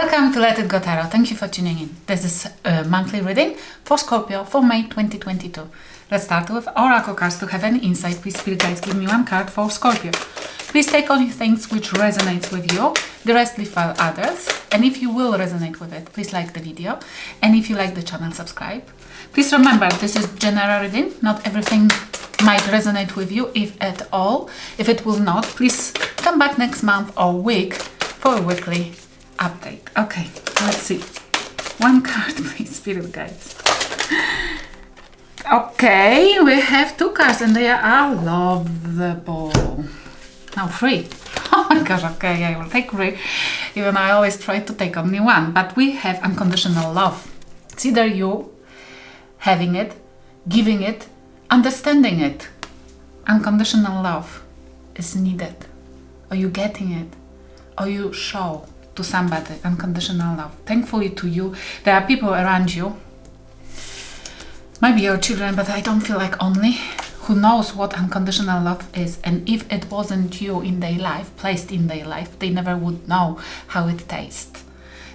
Welcome to Let It Go Tarot. Thank you for tuning in. This is a monthly reading for Scorpio for May 2022. Let's start with Oracle cards. To have any insight, please, Spirit Guides, give me one card for Scorpio. Please take only things which resonates with you. The rest leave for others. And if you will resonate with it, please like the video. And if you like the channel, subscribe. Please remember, this is general reading. Not everything might resonate with you, if at all. If it will not, please come back next month or week for a weekly update. Okay, let's see. One card, please, Spirit Guides. Okay, we have two cards and they are lovable. Now three. Oh my gosh, okay, I will take three. Even I always try to take only one. But we have unconditional love. It's either you having it, giving it, understanding it. Unconditional love is needed. Are you getting it? Are you show to somebody unconditional love? Thankfully to you, there are people around you, maybe your children, but I don't feel like only, who knows what unconditional love is. And if it wasn't you in their life, placed in their life, they never would know how it tastes.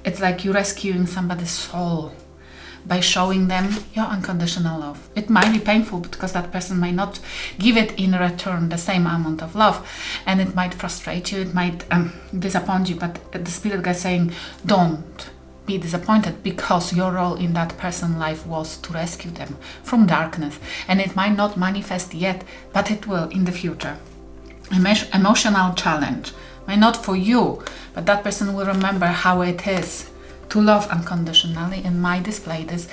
It's like you rescuing somebody's soul by showing them your unconditional love. It might be painful because that person might not give it in return the same amount of love, and it might frustrate you, it might disappoint you, but the Spirit Guide is saying don't be disappointed, because your role in that person's life was to rescue them from darkness, and it might not manifest yet, but it will in the future. Emotional challenge, might not for you, but that person will remember how it is to love unconditionally and might display this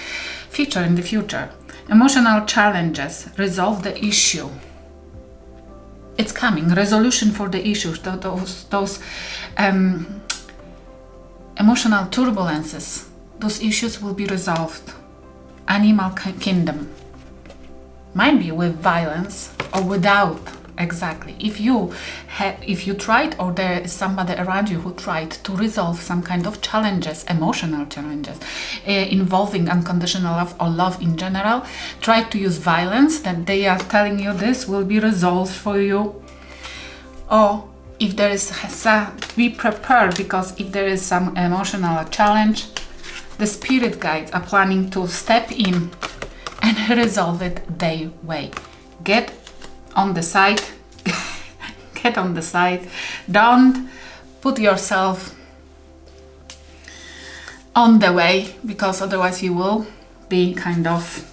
feature in the future. Emotional challenges, resolve the issue. It's coming, resolution for the issues, those emotional turbulences, those issues will be resolved. Animal kingdom, might be with violence or without. Exactly. If you tried, or there is somebody around you who tried to resolve some kind of challenges, emotional challenges, involving unconditional love or love in general, try to use violence, then they are telling you this will be resolved for you. Or if there is, be prepared, because if there is some emotional challenge, the Spirit Guides are planning to step in and resolve it their way. Get on the side, get on the side. Don't put yourself on the way, because otherwise you will be kind of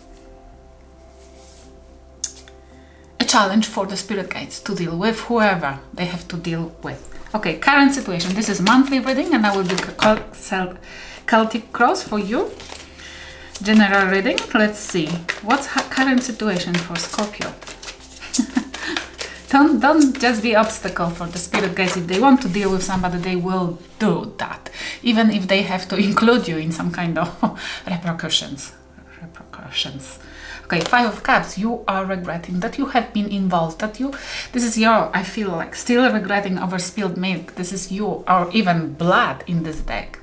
a challenge for the Spirit Guides to deal with, whoever they have to deal with. Okay, current situation. This is monthly reading, and I will do Celtic cross for you. General reading. Let's see what's current situation for Scorpio. Don't just be obstacle for the Spirit Guides. If they want to deal with somebody, they will do that, even if they have to include you in some kind of repercussions. Okay, Five of Cups. You are regretting that you have been involved, this is your, I feel like, still regretting over spilled milk. This is you, or even blood in this deck,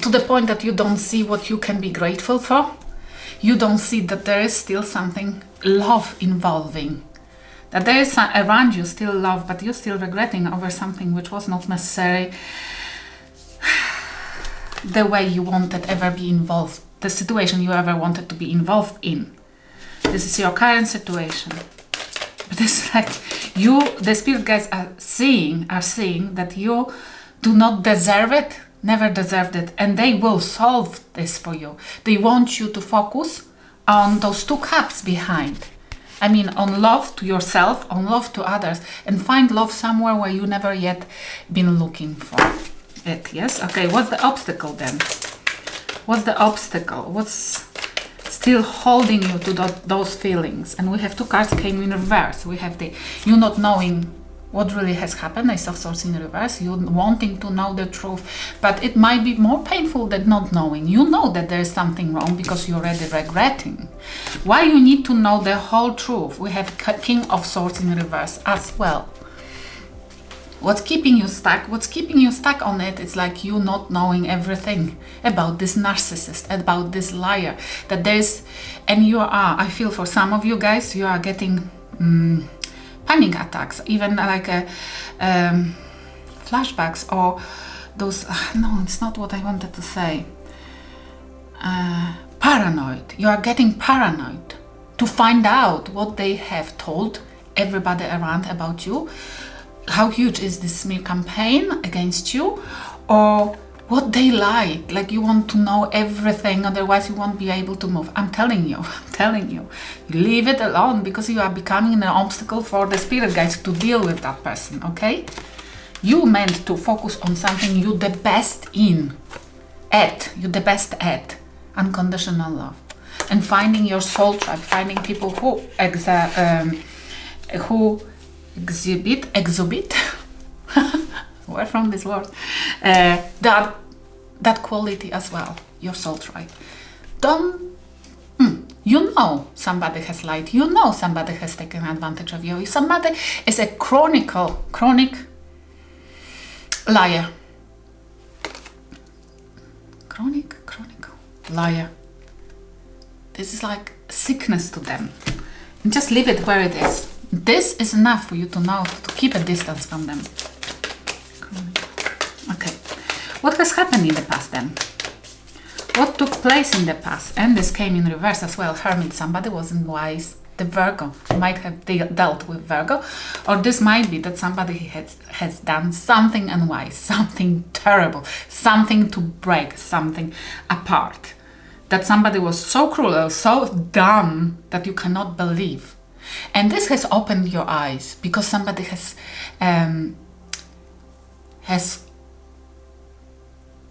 to the point that you don't see what you can be grateful for. You don't see that there is still something, love involving, that there is around you still love, but you're still regretting over something which was not necessary the way you wanted ever be involved, the situation you ever wanted to be involved in. This is your current situation. But it's like you, the Spirit Guides are seeing that you do not deserve it, never deserved it, and they will solve this for you. They want you to focus on those two cups behind. I mean, on love to yourself, on love to others, and find love somewhere where you never yet been looking for it. Yes? Okay, what's the obstacle then? What's the obstacle? What's still holding you to those feelings? And we have two cards came in reverse. We have the you not knowing what really has happened, Ace of Swords in reverse, you wanting to know the truth, but it might be more painful than not knowing. You know that there is something wrong because you're already regretting. Why you need to know the whole truth? We have King of Swords in reverse as well. What's keeping you stuck? What's keeping you stuck on it? It's like you not knowing everything about this narcissist, about this liar, that there's, and you are, I feel for some of you guys, you are getting panic attacks, even like flashbacks, or those, no, it's not what I wanted to say. Paranoid. You are getting paranoid to find out what they have told everybody around about you. How huge is this smear campaign against you, or what they like you want to know everything, otherwise you won't be able to move. I'm telling you, leave it alone, because you are becoming an obstacle for the spirit guides to deal with that person, okay? You meant to focus on something you're the best you're the best at, unconditional love, and finding your soul tribe, finding people who exhibit where from this word, that quality as well, your soul tribe. You know somebody has lied, you know somebody has taken advantage of you, somebody is a chronic liar. Chronic liar. This is like sickness to them. And just leave it where it is. This is enough for you to know to keep a distance from them. Okay. What has happened in the past then? What took place in the past? And this came in reverse as well. Hermit, somebody wasn't wise. The Virgo might have dealt with Virgo, or this might be that somebody has done something unwise, something terrible, something to break something apart. That somebody was so cruel or so dumb that you cannot believe. And this has opened your eyes, because somebody has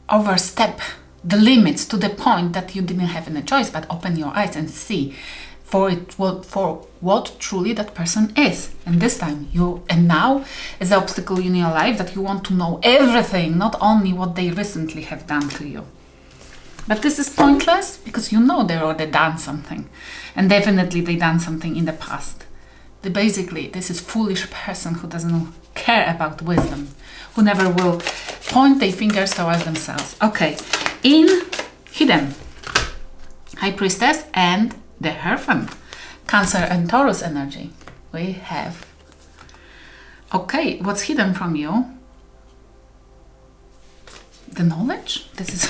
overstepped the limits to the point that you didn't have any choice but open your eyes and see for what truly that person is. And this time now is the obstacle in your life that you want to know everything, not only what they recently have done to you. But this is pointless, because you know they already done something, and definitely they done something in the past. Basically, this is foolish person who doesn't care about wisdom, who never will point their fingers towards themselves. Okay, in hidden, High Priestess and the Hierophant, Cancer and Taurus energy. We have, okay, what's hidden from you? The knowledge. This is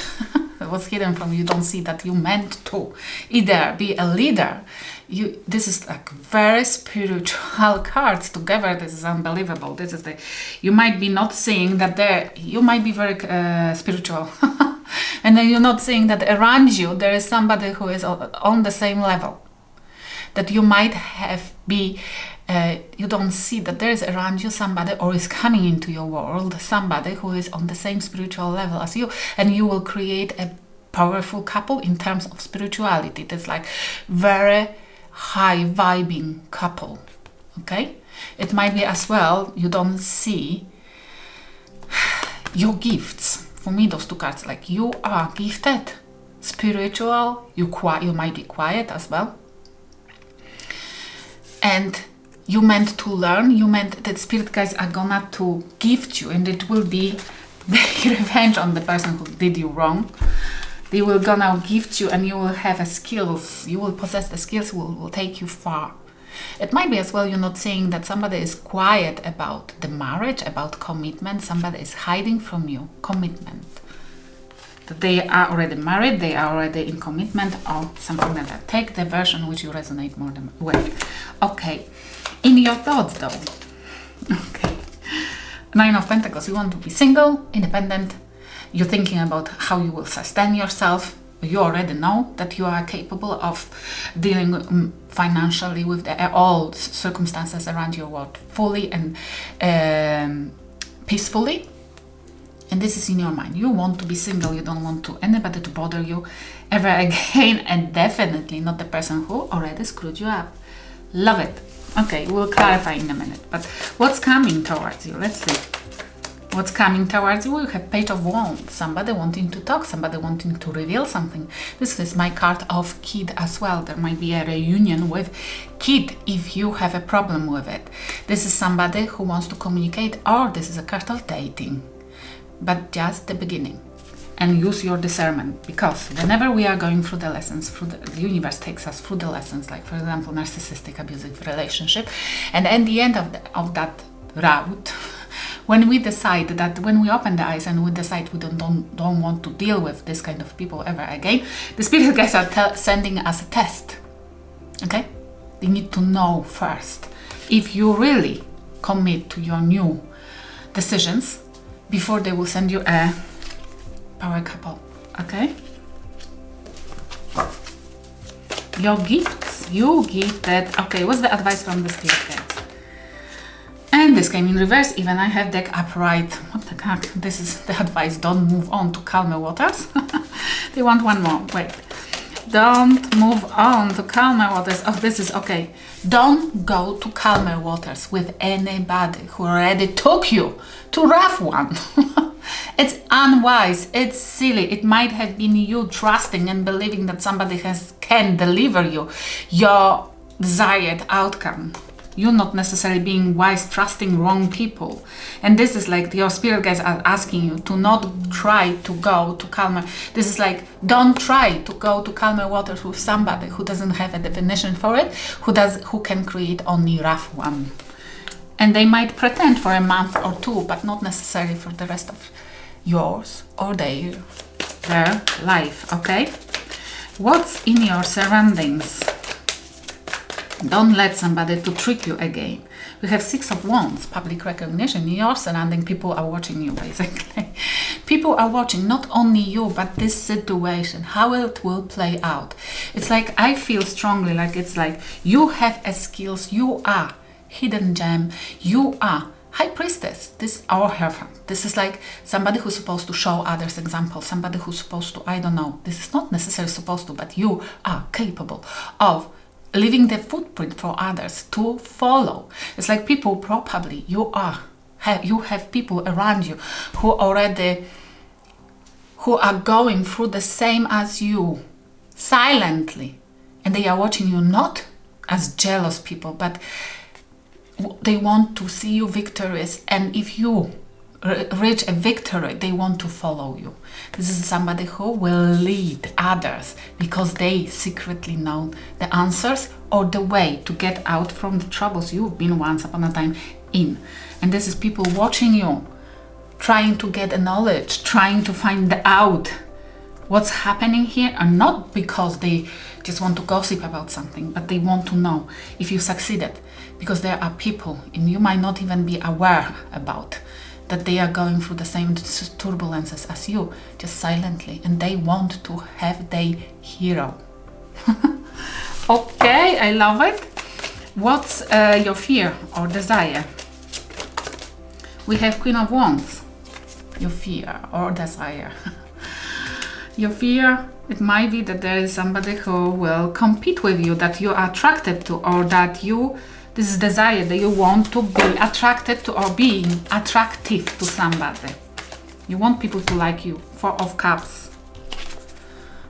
what's hidden from you. Don't see that you meant to either be a leader. This is like very spiritual cards together. This is unbelievable. This is you might be not seeing that you might be very spiritual and then you're not seeing that around you there is somebody who is on the same level, that you might you don't see that there is around you somebody, or is coming into your world, somebody who is on the same spiritual level as you, and you will create a powerful couple in terms of spirituality. That's like very high vibing couple, okay? It might be as well, you don't see your gifts. For me, those two cards, like you are gifted, spiritual, you might be quiet as well. And you meant to learn, you meant that spirit guides are gonna to gift you, and it will be the revenge on the person who did you wrong. They will gonna gift you, and you will have a skills, you will possess the skills will take you far. It might be as well you're not saying that somebody is quiet about the marriage, about commitment, somebody is hiding from you commitment. That they are already married, they are already in commitment, or something like that. Take the version which you resonate more with. Okay, in your thoughts though. Okay, Nine of Pentacles, you want to be single, independent. You're thinking about how you will sustain yourself. You already know that you are capable of dealing financially with all circumstances around your world fully and peacefully. And this is in your mind. You want to be single. You don't want anybody to bother you ever again, and definitely not the person who already screwed you up. Love it. Okay, we'll clarify in a minute. But what's coming towards you? Let's see. What's coming towards you? We have Page of Wands. Somebody wanting to talk, somebody wanting to reveal something. This is my card of kid as well. There might be a reunion with kid if you have a problem with it. This is somebody who wants to communicate, or this is a card of dating. But just the beginning. And use your discernment, because whenever we are going through the lessons, the universe takes us through the lessons, like for example, narcissistic, abusive relationship. And at the end of that route, When we decide that, when we open the eyes and we decide we don't want to deal with this kind of people ever again, the spirit guides are sending us a test. Okay? They need to know first if you really commit to your new decisions before they will send you a power couple. Okay? Your gifts, you give that. Okay, what's the advice from the spirit guides? And this came in reverse. Even I have deck upright. What the heck? This is the advice. Don't move on to calmer waters. They want one more. Wait. Don't move on to calmer waters. Oh, this is okay. Don't go to calmer waters with anybody who already took you to rough one. It's unwise. It's silly. It might have been you trusting and believing that somebody can deliver you your desired outcome. You not necessarily being wise, trusting wrong people. And this is like your spirit guides are asking you to not try to go to calmer. This is like, don't try to go to calmer waters with somebody who doesn't have a definition for it, who can create only rough one. And they might pretend for a month or two, but not necessarily for the rest of yours or their life, okay? What's in your surroundings? Don't let somebody to trick you again. We have 6 of Wands, public recognition. In your surrounding, people are watching you, basically. People are watching not only you, but this situation, how it will play out. It's like, I feel strongly like it's like you have a skills, you are hidden gem, you are High Priestess, this our Hierophant. This is like somebody who's supposed to show others example, somebody who's supposed to, I don't know, this is not necessarily supposed to, but you are capable of leaving the footprint for others to follow. It's like people probably, you have people around you who are going through the same as you, silently. And they are watching you not as jealous people, but they want to see you victorious, and if you reach a victory, they want to follow you. This is somebody who will lead others because they secretly know the answers or the way to get out from the troubles you've been once upon a time in. And this is people watching you, trying to get a knowledge, trying to find out what's happening here, and not because they just want to gossip about something, but they want to know if you succeeded, because there are people, and you might not even be aware about, that they are going through the same turbulences as you, just silently, and they want to have their hero. Okay, I love it. What's your fear or desire? We have Queen of Wands. Your fear or desire. Your fear, it might be that there is somebody who will compete with you, that you are attracted to, or that this is desire, that you want to be attracted to or being attractive to somebody. You want people to like you. 4 of Cups.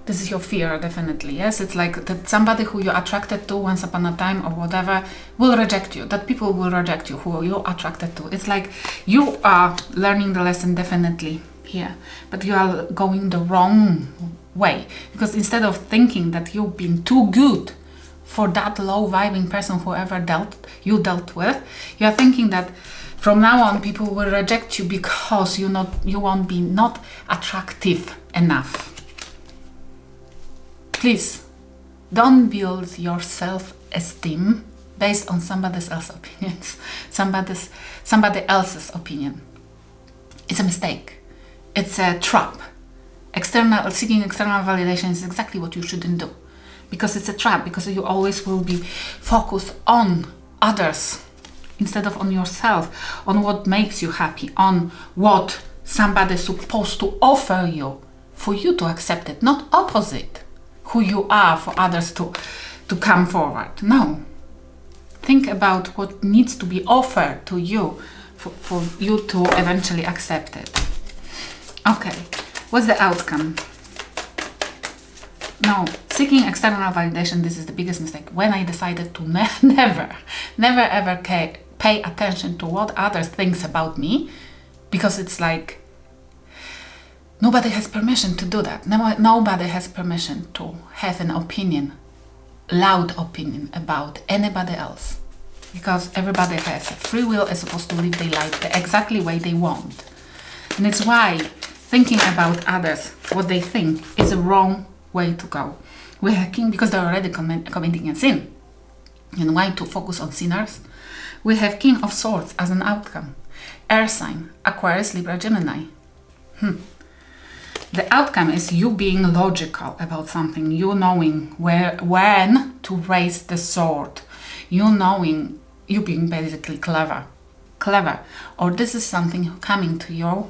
This is your fear, definitely. Yes, it's like that somebody who you're attracted to once upon a time or whatever will reject you. That people will reject you who you're attracted to. It's like you are learning the lesson definitely here, but you are going the wrong way, because instead of thinking that you've been too good for that low vibing person whoever you dealt with, you are thinking that from now on people will reject you because you won't be not attractive enough. Please don't build your self-esteem based on somebody else's opinions, somebody else's opinion. It's a mistake. It's a trap. Seeking external validation is exactly what you shouldn't do, because it's a trap, because you always will be focused on others instead of on yourself, on what makes you happy, on what somebody's supposed to offer you for you to accept it, not opposite who you are for others to come forward. No. Think about what needs to be offered to you for you to eventually accept it. Okay, what's the outcome? No, seeking external validation, this is the biggest mistake. When I decided to never ever pay attention to what others think about me, because it's like nobody has permission to do that. Nobody has permission to have an opinion, loud opinion about anybody else. because everybody has free will is supposed to live their life the exactly way they want. And it's why thinking about others, what they think, is a wrong way to go. We have King because they're already committing a sin. And why to focus on sinners? We have King of Swords as an outcome. Air sign, Aquarius, Libra, Gemini. The outcome is you being logical about something, you knowing when to raise the sword, you knowing, you being basically clever, or this is something coming to your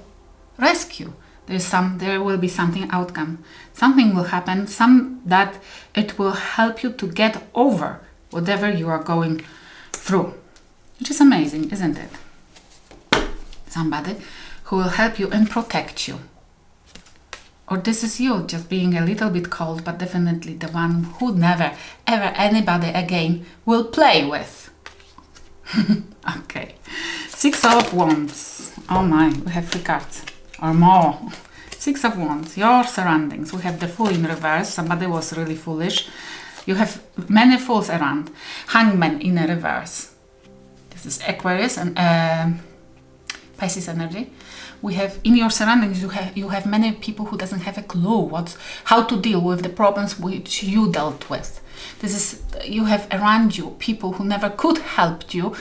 rescue. There will be something outcome, something will happen, that it will help you to get over whatever you are going through, which is amazing, isn't it? Somebody who will help you and protect you. Or this is you just being a little bit cold, but definitely the one who never ever anybody again will play with. Okay, 6 of Wands. Oh my, we have 3 cards or more. 6 of Wands, your surroundings. We have the Fool in reverse, somebody was really foolish. You have many fools around. Hangman in a reverse. This is Aquarius and Pisces energy. We have in your surroundings, you have many people who doesn't have a clue how to deal with the problems which you dealt with. You have around you people who never could help you,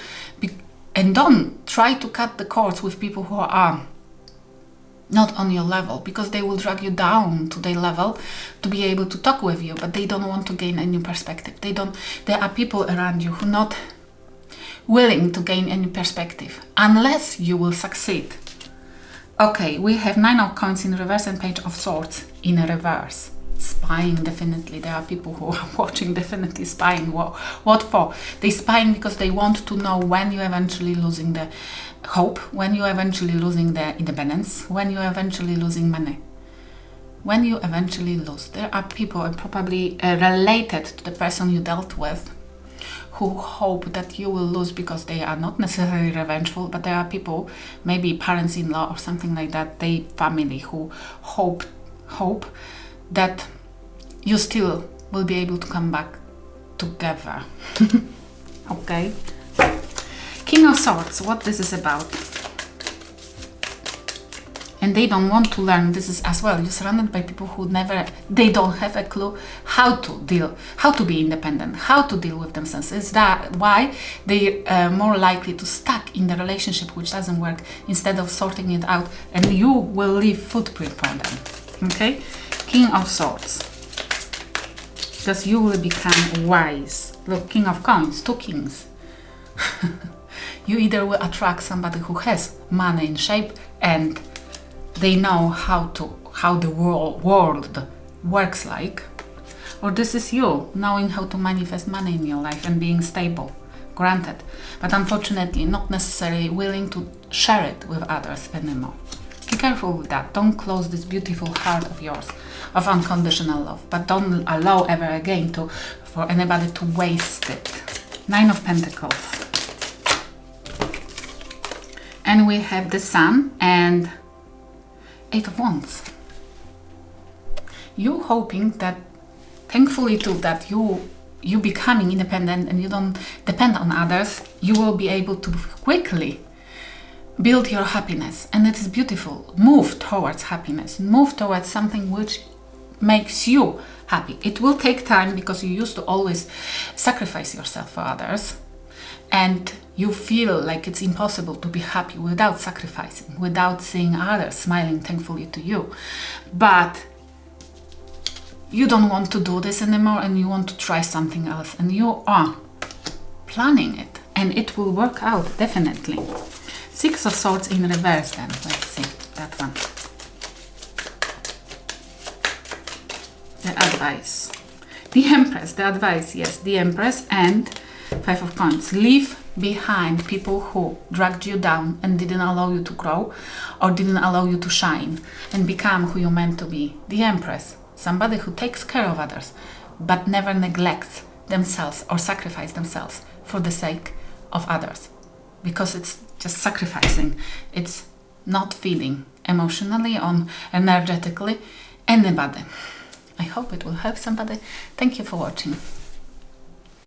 and don't try to cut the cords with people who are not on your level, because they will drag you down to their level to be able to talk with you, but they don't want to gain a new perspective. There are people around you who are not willing to gain any perspective unless you will succeed. Okay, we have 9 of Coins in reverse and Page of Swords in reverse. Spying, definitely. There are people who are watching, definitely spying. What for? They spying because they want to know when you're eventually losing the hope, when you're eventually losing the independence, when you're eventually losing money. When you eventually lose. There are people, and probably related to the person you dealt with, who hope that you will lose because they are not necessarily revengeful, but there are people, maybe parents-in-law or something like that, they family who hope that you still will be able to come back together. Okay. King of Swords, what this is about. And they don't want to learn. This is as well, you're surrounded by people who they don't have a clue how to be independent, how to deal with themselves. Is that why they are more likely to stuck in the relationship which doesn't work, instead of sorting it out, and you will leave footprint for them. Okay, King of Swords, because you will become wise. Look, King of Coins, 2 kings. You either will attract somebody who has money in shape and they know how the world works like, or this is you knowing how to manifest money in your life and being stable, granted, but unfortunately not necessarily willing to share it with others anymore. Be careful with that. Don't close this beautiful heart of yours of unconditional love, but don't allow ever again for anybody to waste it. 9 of Pentacles, and we have the Sun and 8 of Wands. You hoping that, thankfully too, that you becoming independent and you don't depend on others, you will be able to quickly build your happiness, and it is beautiful. Move towards happiness, move towards something which makes you happy. It will take time because you used to always sacrifice yourself for others, and you feel like it's impossible to be happy without sacrificing, without seeing others smiling thankfully to you. But you don't want to do this anymore, and you want to try something else, and you are planning it, and it will work out, definitely. 6 of Swords in reverse then. Let's see that one. The advice. The Empress, the advice, yes, the Empress, and 5 of Coins. Leave behind people who dragged you down and didn't allow you to grow, or didn't allow you to shine and become who you're meant to be. The Empress, somebody who takes care of others but never neglects themselves or sacrifice themselves for the sake of others, because it's just sacrificing. It's not feeding emotionally or energetically anybody. I hope it will help somebody. Thank you for watching.